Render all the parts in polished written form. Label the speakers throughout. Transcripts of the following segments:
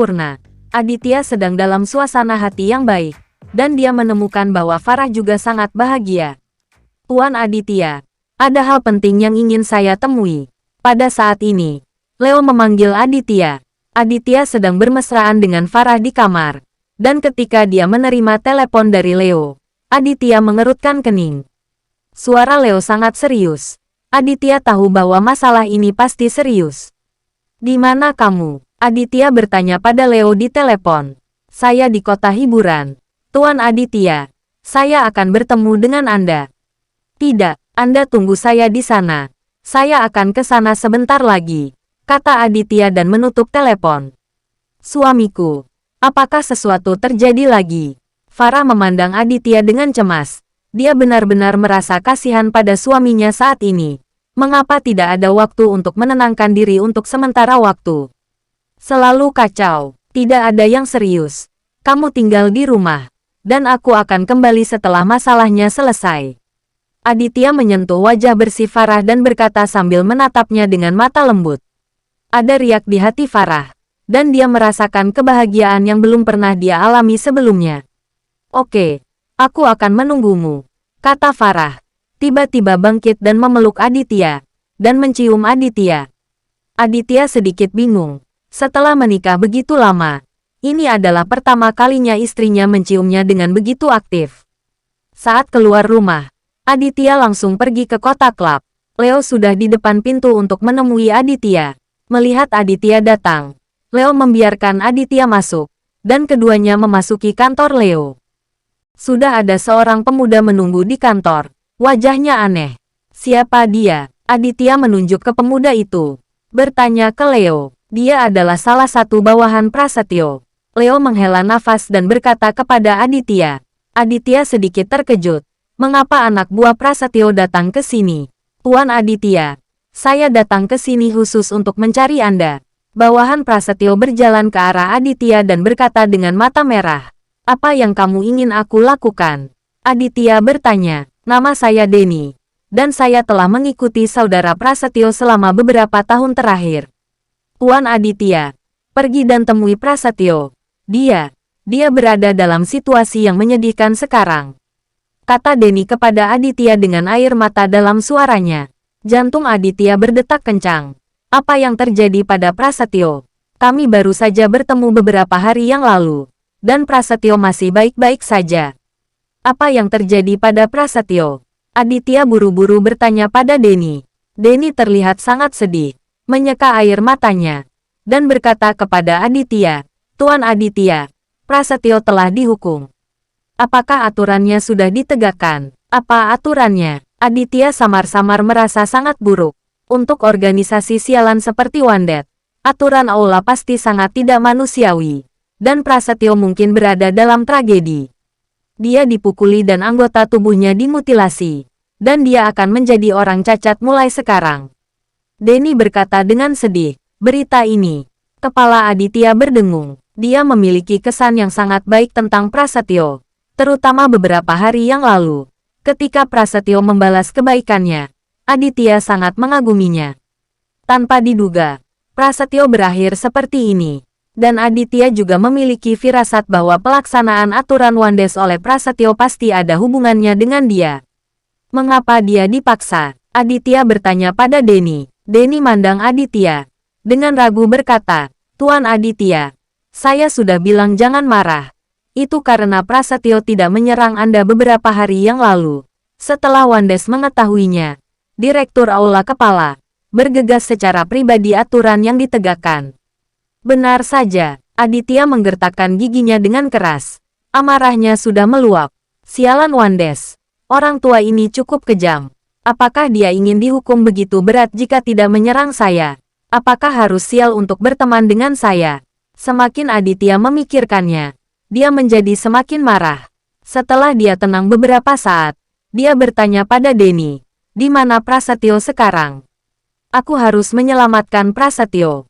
Speaker 1: sempurna. Aditya sedang dalam suasana hati yang baik, dan dia menemukan bahwa Farah juga sangat bahagia. Tuan Aditya, ada hal penting yang ingin saya temui. Pada saat ini, Leo memanggil Aditya. Aditya sedang bermesraan dengan Farah di kamar. Dan ketika dia menerima telepon dari Leo, Aditya mengerutkan kening. Suara Leo sangat serius. Aditya tahu bahwa masalah ini pasti serius. "Di mana kamu?" Aditya bertanya pada Leo di telepon. "Saya di kota hiburan. Tuan Aditya, saya akan bertemu dengan Anda." "Tidak, Anda tunggu saya di sana. Saya akan ke sana sebentar lagi," kata Aditya dan menutup telepon. "Suamiku, apakah sesuatu terjadi lagi?" Farah memandang Aditya dengan cemas. Dia benar-benar merasa kasihan pada suaminya saat ini. Mengapa tidak ada waktu untuk menenangkan diri untuk sementara waktu? Selalu kacau, tidak ada yang serius. Kamu tinggal di rumah, dan aku akan kembali setelah masalahnya selesai. Aditya menyentuh wajah bersih Farah dan berkata sambil menatapnya dengan mata lembut. Ada riak di hati Farah, dan dia merasakan kebahagiaan yang belum pernah dia alami sebelumnya. "Oke, aku akan menunggumu," kata Farah. Tiba-tiba bangkit dan memeluk Aditya, dan mencium Aditya. Aditya sedikit bingung. Setelah menikah begitu lama, ini adalah pertama kalinya istrinya menciumnya dengan begitu aktif. Saat keluar rumah, Aditya langsung pergi ke kota klub. Leo sudah di depan pintu untuk menemui Aditya. Melihat Aditya datang, Leo membiarkan Aditya masuk, dan keduanya memasuki kantor Leo. Sudah ada seorang pemuda menunggu di kantor. Wajahnya aneh. "Siapa dia?" Aditya menunjuk ke pemuda itu. Bertanya ke Leo. Dia adalah salah satu bawahan Prasetyo. Leo menghela nafas dan berkata kepada Aditya. Aditya sedikit terkejut. "Mengapa anak buah Prasetyo datang ke sini?" "Tuan Aditya, saya datang ke sini khusus untuk mencari Anda." Bawahan Prasetyo berjalan ke arah Aditya dan berkata dengan mata merah. "Apa yang kamu ingin aku lakukan?" Aditya bertanya. "Nama saya Denny, dan saya telah mengikuti saudara Prasetyo selama beberapa tahun terakhir." "Tuan Aditya, pergi dan temui Prasetyo. Dia berada dalam situasi yang menyedihkan sekarang," kata Denny kepada Aditya dengan air mata dalam suaranya. Jantung Aditya berdetak kencang. "Apa yang terjadi pada Prasetyo? Kami baru saja bertemu beberapa hari yang lalu, dan Prasetyo masih baik-baik saja. Apa yang terjadi pada Prasetyo?" Aditya buru-buru bertanya pada Denny. Denny terlihat sangat sedih, menyeka air matanya, dan berkata kepada Aditya, "Tuan Aditya, Prasetyo telah dihukum." "Apakah aturannya sudah ditegakkan?" "Apa aturannya?" Aditya samar-samar merasa sangat buruk. Untuk organisasi sialan seperti Wandet, aturan aula pasti sangat tidak manusiawi, dan Prasetyo mungkin berada dalam tragedi. Dia dipukuli dan anggota tubuhnya dimutilasi, dan dia akan menjadi orang cacat mulai sekarang. Denny berkata dengan sedih, berita ini. Kepala Aditya berdengung. Dia memiliki kesan yang sangat baik tentang Prasetyo, terutama beberapa hari yang lalu. Ketika Prasetyo membalas kebaikannya, Aditya sangat mengaguminya. Tanpa diduga, Prasetyo berakhir seperti ini. Dan Aditya juga memiliki firasat bahwa pelaksanaan aturan Wandes oleh Prasetyo pasti ada hubungannya dengan dia. Mengapa dia dipaksa? Aditya bertanya pada Denny. Denny mandang Aditya. Dengan ragu berkata, "Tuan Aditya, saya sudah bilang jangan marah. Itu karena Prasetyo tidak menyerang Anda beberapa hari yang lalu." Setelah Wandes mengetahuinya, Direktur Aula Kepala bergegas secara pribadi aturan yang ditegakkan. Benar saja, Aditya menggertakkan giginya dengan keras. Amarahnya sudah meluap. Sialan Wandes. Orang tua ini cukup kejam. Apakah dia ingin dihukum begitu berat jika tidak menyerang saya? Apakah harus sial untuk berteman dengan saya? Semakin Aditya memikirkannya, dia menjadi semakin marah. Setelah dia tenang beberapa saat, dia bertanya pada Denny, "Di mana Prasetyo sekarang?" "Aku harus menyelamatkan Prasetyo."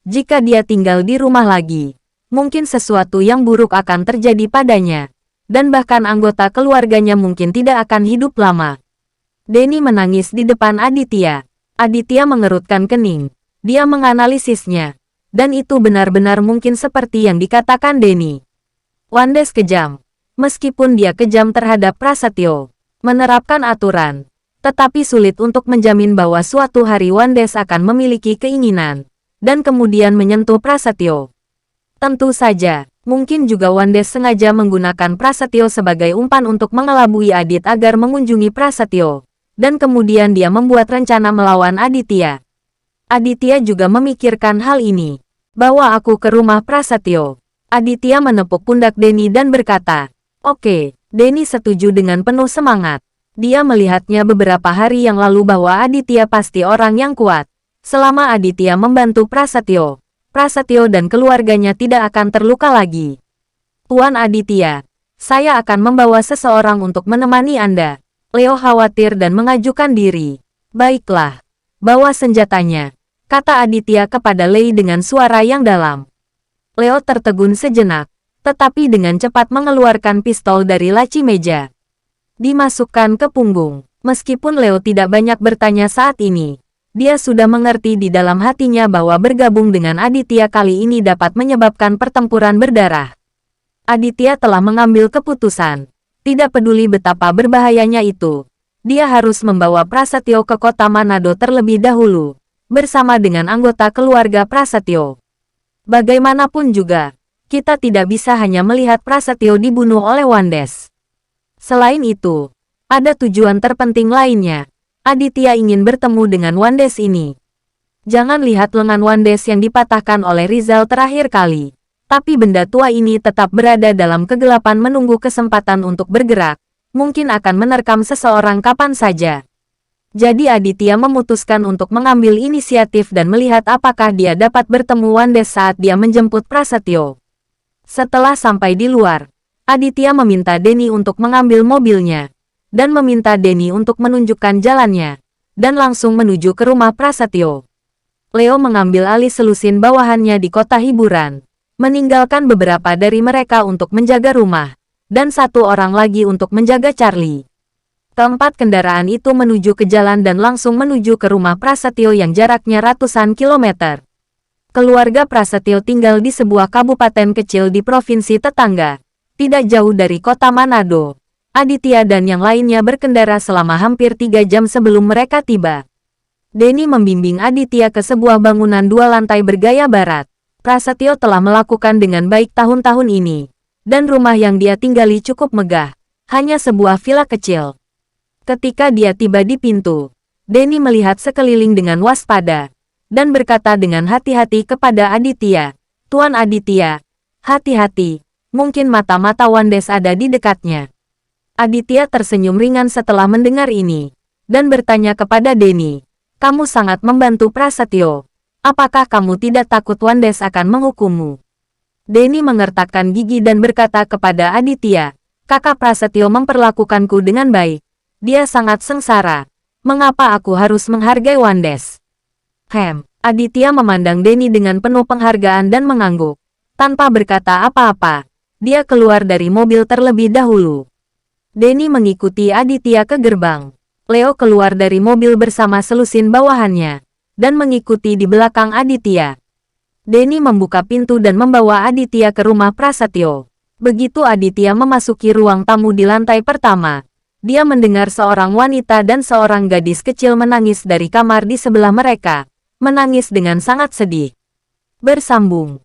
Speaker 1: Jika dia tinggal di rumah lagi, mungkin sesuatu yang buruk akan terjadi padanya, dan bahkan anggota keluarganya mungkin tidak akan hidup lama. Denny menangis di depan Aditya. Aditya mengerutkan kening. Dia menganalisisnya. Dan itu benar-benar mungkin seperti yang dikatakan Denny. Wandes kejam. Meskipun dia kejam terhadap Prasetyo, menerapkan aturan, tetapi sulit untuk menjamin bahwa suatu hari Wandes akan memiliki keinginan, dan kemudian menyentuh Prasetyo. Tentu saja, mungkin juga Wandes sengaja menggunakan Prasetyo sebagai umpan untuk mengelabui Adit agar mengunjungi Prasetyo, dan kemudian dia membuat rencana melawan Aditya. Aditya juga memikirkan hal ini. Bawa aku ke rumah Prasetyo. Aditya menepuk pundak Denny dan berkata, "Oke." Denny setuju dengan penuh semangat. Dia melihatnya beberapa hari yang lalu bahwa Aditya pasti orang yang kuat. Selama Aditya membantu Prasetyo, Prasetyo dan keluarganya tidak akan terluka lagi. Tuan Aditya, saya akan membawa seseorang untuk menemani Anda. Leo khawatir dan mengajukan diri. Baiklah, bawa senjatanya, kata Aditya kepada Lei dengan suara yang dalam. Leo tertegun sejenak, tetapi dengan cepat mengeluarkan pistol dari laci meja. Dimasukkan ke punggung. Meskipun Leo tidak banyak bertanya saat ini, dia sudah mengerti di dalam hatinya bahwa bergabung dengan Aditya kali ini dapat menyebabkan pertempuran berdarah. Aditya telah mengambil keputusan. Tidak peduli betapa berbahayanya itu, dia harus membawa Prasetyo ke kota Manado terlebih dahulu, bersama dengan anggota keluarga Prasetyo. Bagaimanapun juga, kita tidak bisa hanya melihat Prasetyo dibunuh oleh Wandes. Selain itu, ada tujuan terpenting lainnya. Aditya ingin bertemu dengan Wandes ini. Jangan lihat lengan Wandes yang dipatahkan oleh Rizal terakhir kali. Tapi benda tua ini tetap berada dalam kegelapan menunggu kesempatan untuk bergerak. Mungkin akan menerkam seseorang kapan saja. Jadi Aditya memutuskan untuk mengambil inisiatif dan melihat apakah dia dapat bertemu Wandes saat dia menjemput Prasetyo. Setelah sampai di luar, Aditya meminta Denny untuk mengambil mobilnya, dan meminta Denny untuk menunjukkan jalannya, dan langsung menuju ke rumah Prasetyo. Leo mengambil alih selusin bawahannya di kota hiburan, meninggalkan beberapa dari mereka untuk menjaga rumah, dan satu orang lagi untuk menjaga Charlie. Keempat kendaraan itu menuju ke jalan dan langsung menuju ke rumah Prasetyo yang jaraknya ratusan kilometer. Keluarga Prasetyo tinggal di sebuah kabupaten kecil di provinsi tetangga, tidak jauh dari kota Manado. Aditya dan yang lainnya berkendara selama hampir 3 jam sebelum mereka tiba. Denny membimbing Aditya ke sebuah bangunan 2 lantai bergaya barat. Prasetyo telah melakukan dengan baik tahun-tahun ini, dan rumah yang dia tinggali cukup megah, hanya sebuah villa kecil. Ketika dia tiba di pintu, Denny melihat sekeliling dengan waspada, dan berkata dengan hati-hati kepada Aditya, "Tuan Aditya, hati-hati, mungkin mata-mata Wandes ada di dekatnya." Aditya tersenyum ringan setelah mendengar ini, dan bertanya kepada Denny, "Kamu sangat membantu Prasetyo. Apakah kamu tidak takut Wandes akan menghukummu?" Denny mengertakkan gigi dan berkata kepada Aditya, "Kakak Prasetyo memperlakukanku dengan baik. Dia sangat sengsara. Mengapa aku harus menghargai Wandes?" Aditya memandang Denny dengan penuh penghargaan dan mengangguk. Tanpa berkata apa-apa, dia keluar dari mobil terlebih dahulu. Denny mengikuti Aditya ke gerbang. Leo keluar dari mobil bersama selusin bawahannya, dan mengikuti di belakang Aditya. Denny membuka pintu dan membawa Aditya ke rumah Prasetyo. Begitu Aditya memasuki ruang tamu di lantai pertama, dia mendengar seorang wanita dan seorang gadis kecil menangis dari kamar di sebelah mereka, menangis dengan sangat sedih. Bersambung.